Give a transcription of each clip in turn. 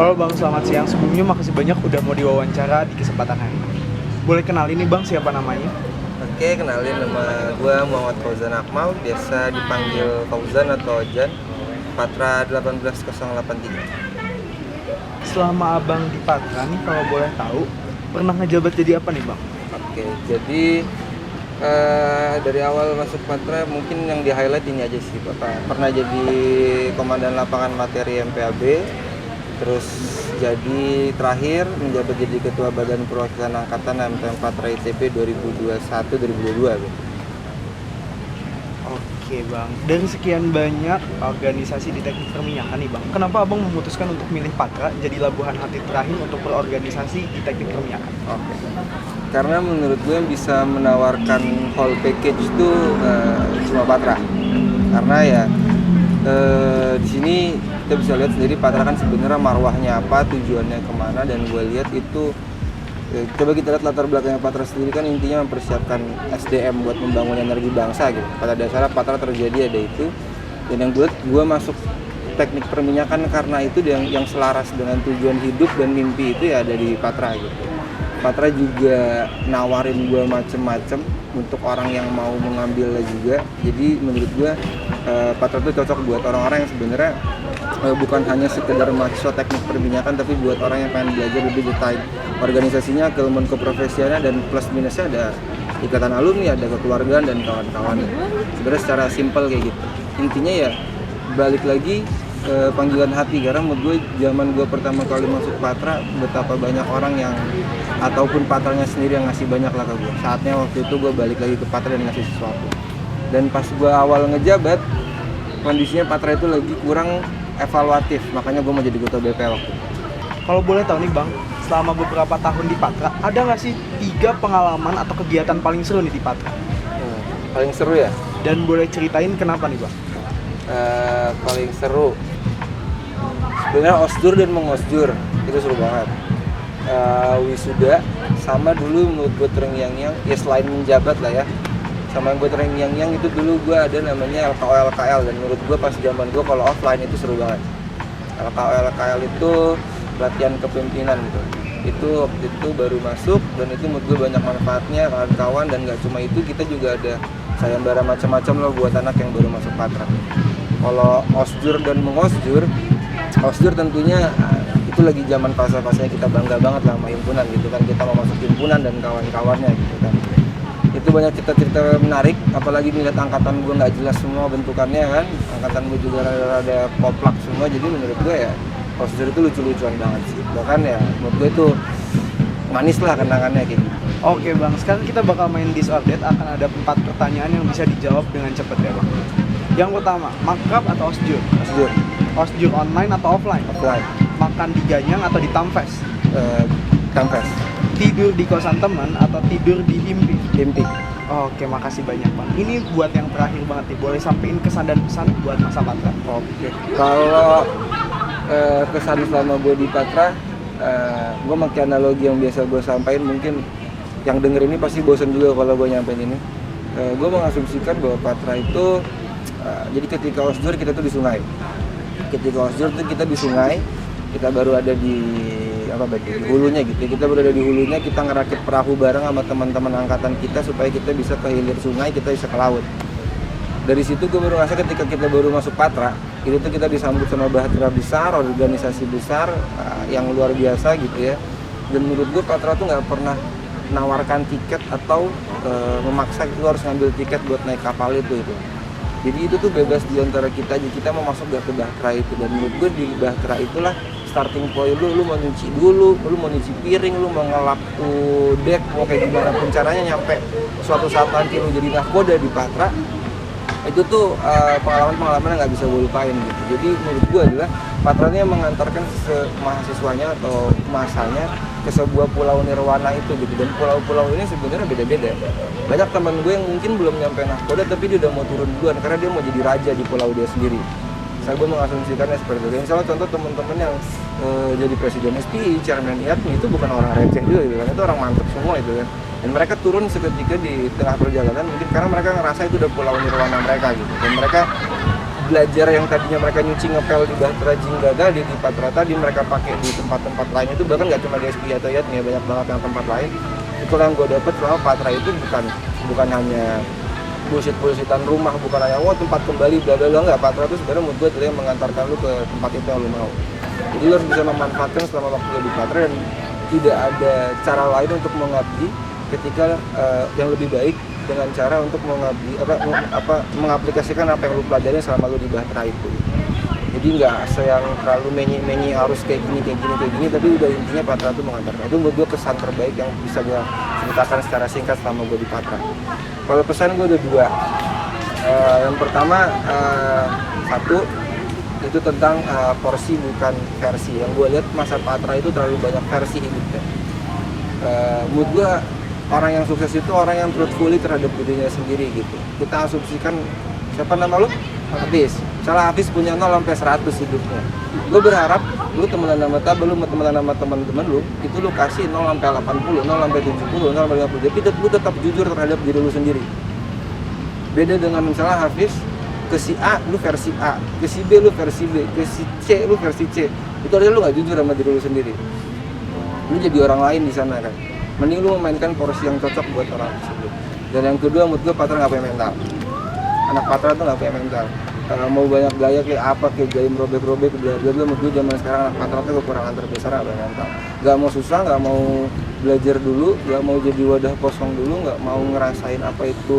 Halo Bang, selamat siang. Sebelumnya makasih banyak udah mau diwawancara di kesempatan hari ini. Boleh kenalin nih Bang, siapa namanya? Oke, kenalin nama gue Muhammad Fauzan Akmal, biasa dipanggil Fauzan atau Ojan, Patra 18083. Selama Abang di Patra nih, kalau boleh tahu, pernah ngejabat jadi apa nih Bang? Oke, jadi dari awal masuk Patra mungkin yang di highlight ini aja sih, Bapak. Pernah jadi Komandan Lapangan Materi MPAB, terus jadi terakhir menjabat jadi Ketua Badan Perwakilan Angkatan MTM Patra ITB 2021-2022. Oke Bang, dari sekian banyak organisasi di teknik perminyakan nih Bang, kenapa Abang memutuskan untuk milih Patra jadi labuhan hati terakhir untuk berorganisasi di teknik perminyakan? Oke. Karena menurut gue yang bisa menawarkan whole package itu cuma Patra. Karena ya di sini kita bisa lihat sendiri Patra kan sebenarnya marwahnya apa, tujuannya kemana, dan gue lihat itu coba kita lihat latar belakangnya Patra sendiri kan intinya mempersiapkan SDM buat membangun energi bangsa gitu. Pada dasarnya Patra terjadi ada itu, dan yang gue masuk teknik perminyakan karena itu yang selaras dengan tujuan hidup dan mimpi itu ya ada di Patra gitu. Patra juga nawarin gue macem-macem untuk orang yang mau mengambilnya juga. Jadi menurut gue Patra itu cocok buat orang-orang yang sebenarnya bukan hanya sekedar mahasiswa teknik perminyakan, tapi buat orang yang pengen belajar lebih detail organisasinya, keilmuan keprofesiannya, dan plus minusnya ada ikatan alumni, ada kekeluargaan dan kawan-kawan. Sebenarnya secara simpel kayak gitu. Intinya ya balik lagi panggilan hati, karena menurut gue zaman gue pertama kali masuk Patra betapa banyak orang yang ataupun Patranya sendiri yang ngasih banyak lah ke gue. Saatnya waktu itu gue balik lagi ke Patra dan ngasih sesuatu. Dan pas gue awal ngejabat kondisinya Patra itu lagi kurang evaluatif, makanya gue mau jadi ketua BP waktu itu. Kalau boleh tahu nih Bang, selama beberapa tahun di Patra, ada nggak sih 3 pengalaman atau kegiatan paling seru nih di Patra? Paling seru ya? Dan boleh ceritain kenapa nih Bang? Paling seru sebenarnya osjur dan mengosjur itu seru banget. Wisuda sama dulu menurut gue terngiang-ngiang ya, selain menjabat lah ya, sama yang gue terngiang-ngiang itu dulu gue ada namanya LKO LKL, dan menurut gue pas zaman gue kalau offline itu seru banget. LKO LKL itu latihan kepemimpinan gitu. Itu waktu itu baru masuk dan itu menurut gue banyak manfaatnya, kawan-kawan, dan gak cuma itu, kita juga ada sayembara macam-macam loh buat anak yang baru masuk Patra. Kalau osjur dan mengosjur, osjur tentunya itu lagi zaman fase-fasenya kita bangga banget lah sama himpunan gitu kan, kita mau masuk himpunan dan kawan-kawannya gitu kan. Itu banyak cerita-cerita menarik, apalagi melihat angkatan gue nggak jelas semua bentukannya kan, angkatan gue juga rada poplak semua, jadi menurut gue ya osjur itu lucu-lucuan banget sih, bahkan ya menurut gue itu manis lah kenangannya kayak gitu. Oke Bang, sekarang kita bakal main disordered, akan ada 4 pertanyaan yang bisa dijawab dengan cepat ya Bang. Yang pertama, makrab atau osjur? Osjur. Osjur online atau offline? Offline. Makan di Ganyang atau di Tamfes? Tamfes. Tidur di kosan teman atau tidur di Himpi? Himpi. Oke, makasih banyak Bang. Ini buat yang terakhir banget nih, boleh sampein kesan dan pesan buat masa Patra? Oke. Kalau kesan selama gue di Patra, gue pakai analogi yang biasa gue sampaikan, mungkin yang denger ini pasti bosan juga kalau gue nyampein ini. Gue mengasumsikan bahwa Patra itu jadi ketika osjur kita tuh di sungai. Ketika osjur tuh kita di sungai, kita baru ada di di hulunya gitu. Kita baru ada di hulunya, kita ngerakit perahu bareng sama teman-teman angkatan kita supaya kita bisa ke hilir sungai, kita bisa ke laut. Dari situ gue baru ngerasa ketika kita baru masuk Patra, itu tuh kita disambut sama bahtera besar, organisasi besar yang luar biasa gitu ya. Dan menurut gue Patra tuh nggak pernah menawarkan tiket atau memaksa lu harus ngambil tiket buat naik kapal itu. Jadi itu tuh bebas di antara kita aja, kita mau masuk gak ke bahtera itu. Dan menurut gue di bahtera itulah starting point lu mau nyuci dulu, lu mau nyuci piring, lu mau ngelap tuh deck, mau kayak gimana pun caranya nyampe suatu saat nanti lu jadi nahkoda di Patra. Itu tuh pengalaman-pengalaman yang gak bisa gue lupain gitu. Jadi menurut gue adalah Patra ini mengantarkan mahasiswanya atau masanya ke sebuah pulau nirwana itu gitu. Dan pulau-pulau ini sebenarnya beda-beda. Banyak teman gue yang mungkin belum nyampe nahkoda tapi dia udah mau turun duluan karena dia mau jadi raja di pulau dia sendiri. Saya gue mengasumsikannya seperti itu. Misalnya contoh teman-teman yang jadi presiden SPI, chairman IATMI itu bukan orang receh juga gitu kan. Itu orang mantep semua itu kan. Dan mereka turun seketika di tengah perjalanan mungkin karena mereka ngerasa itu udah pulau nirwana mereka gitu. Dan mereka belajar yang tadinya mereka nyuci ngepel di Bahtera Jing gagal di Patra tadi mereka pakai di tempat-tempat lain itu, bahkan nggak cuma di SPI atau Yat nih, banyak banget yang tempat lain. Itulah yang gue dapet bahwa Patra itu bukan hanya bullshit-bullshitan rumah, bukan hanya tempat kembali bla bla bla, nggak. Patra itu sebenarnya menurut gue adalah yang mengantarkan lu ke tempat itu yang lu mau. Jadi lu harus bisa memanfaatkan selama waktu lu di Patra, dan tidak ada cara lain untuk mengabdi ketika yang lebih baik dengan cara untuk mengabdi mengaplikasikan apa yang lu pelajari selama lu di Bahtera itu. Jadi nggak yang terlalu menyi harus kayak gini, tapi udah intinya Patra itu mengantarkan. Itu menurut gue kesan terbaik yang bisa gue ceritakan secara singkat selama gue di Patra. Kalau pesan gue ada dua. Yang pertama, satu itu tentang porsi bukan versi. Yang gue lihat masa Patra itu terlalu banyak versi hidupnya. Menurut gue orang yang sukses itu orang yang truthfully terhadap dirinya sendiri gitu. Kita asumsikan, siapa nama lu? Hafiz. Misalnya Hafiz punya 0 sampai 100 hidupnya. Lu berharap lu temenan sama Tabel, lu temenan sama teman-teman lu, itu lu kasih 0 sampai 80, 0 sampai 70, 0 sampai 50. Tapi lu tetap jujur terhadap diri lu sendiri. Beda dengan misalnya Hafiz ke si A lu versi A, ke si B lu versi B, ke si C lu versi C. Itu artinya lu nggak jujur sama diri lu sendiri. Lu jadi orang lain di sana kan. Mending lu memainkan porsi yang cocok buat orang tersebut. Dan yang kedua, menurut gue Patra nggak punya mental. Anak Patra tuh nggak punya mental. Mau banyak gaya kayak apa, kayak gaya merobek-robek, bla bla bla. Menurut gue zaman sekarang anak Patra tuh kekurangan terbesar nggak punya mental. Nggak mau susah, nggak mau belajar dulu, nggak mau jadi wadah kosong dulu, nggak mau ngerasain apa itu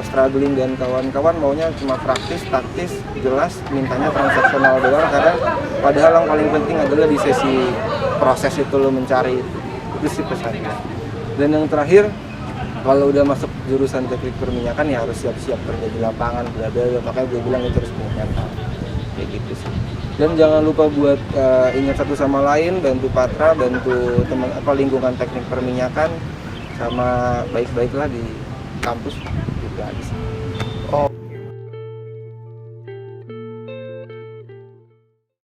struggling dan kawan-kawan. Maunya cuma praktis, taktis, jelas, mintanya transaksional doang. Karena padahal yang paling penting adalah di sesi proses itu lo mencari itu sih pesannya. Dan yang terakhir, kalau udah masuk jurusan teknik perminyakan ya harus siap-siap kerja di lapangan, bla bla bla. Makanya gue bilang itu harus punya mental kayak gitu sih. Dan jangan lupa buat ingat satu sama lain, bantu Patra, bantu teman lingkungan teknik perminyakan, sama baik-baiklah di kampus gitu aja sih. Oh.